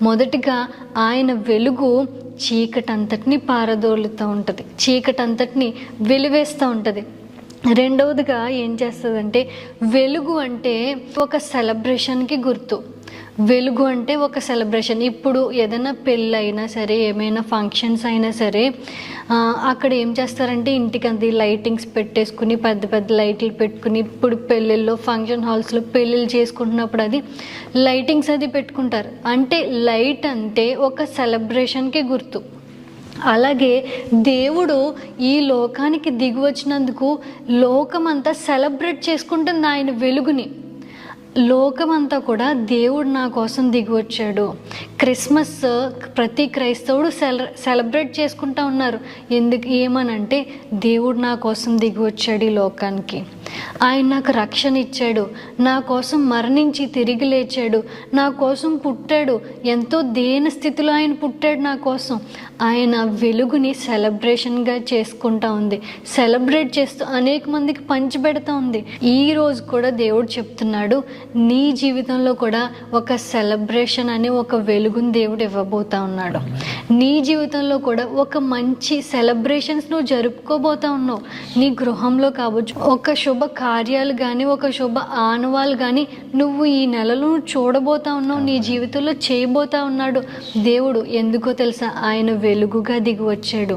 మొదటిగా ఆయన వెలుగు చీకటంతటిని పారదోలుతూ ఉంటుంది, చీకటంతటిని వెలివేస్తూ ఉంటుంది. రెండవదిగా ఏం చేస్తుందంటే, వెలుగు అంటే ఒక సెలబ్రేషన్కి గుర్తు. వెలుగు అంటే ఒక సెలబ్రేషన్. ఇప్పుడు ఏదైనా పెళ్ళి అయినా సరే, ఏమైనా ఫంక్షన్స్ అయినా సరే, అక్కడ ఏం చేస్తారంటే ఇంటికి అంత లైటింగ్స్ పెట్టేసుకుని, పెద్ద పెద్ద లైట్లు పెట్టుకుని, ఇప్పుడు పెళ్ళిళ్ళు ఫంక్షన్ హాల్స్లో పెళ్ళిళ్ళు చేసుకుంటున్నప్పుడు అది లైటింగ్స్ అది పెట్టుకుంటారు. అంటే లైట్ అంటే ఒక సెలబ్రేషన్కి గుర్తు. అలాగే దేవుడు ఈ లోకానికి దిగి వచ్చినందుకు లోకమంతా సెలబ్రేట్ చేసుకుంటుంది ఆయన వెలుగుని. లోకమంతా కూడా దేవుడు నా కోసం దిగి వచ్చాడు. క్రిస్మస్ ప్రతి క్రైస్తవుడు సెలబ్రేట్ చేసుకుంటూ ఉన్నారు. ఏమనంటే దేవుడు నా కోసం దిగి వచ్చాడు ఈ లోకానికి, ఆయన నాకు రక్షణ ఇచ్చాడు, నా కోసం మరణించి తిరిగి లేచాడు, నా కోసం పుట్టాడు, ఎంతో దీన స్థితిలో ఆయన పుట్టాడు నా కోసం. ఆయన వెలుగుని సెలబ్రేషన్గా చేసుకుంటా ఉంది, సెలబ్రేట్ చేస్తూ అనేక మందికి పంచిపెడతా ఉంది. ఈరోజు కూడా దేవుడు చెప్తున్నాడు, నీ జీవితంలో కూడా ఒక సెలబ్రేషన్ అనే ఒక వెలుగుని దేవుడు ఇవ్వబోతా ఉన్నాడు. నీ జీవితంలో కూడా ఒక మంచి సెలబ్రేషన్స్ నువ్వు జరుపుకోబోతా ఉన్నావు. నీ గృహంలో కావచ్చు, ఒక శుభ కార్యాలు కానీ, ఒక శుభ ఆనవాళ్ళు కానీ నువ్వు ఈ నెలలో చూడబోతా ఉన్నావు, నీ జీవితంలో చేయబోతా ఉన్నాడు దేవుడు. ఎందుకో తెలుసా? ఆయన వెలుగుగా దిగి వచ్చాడు.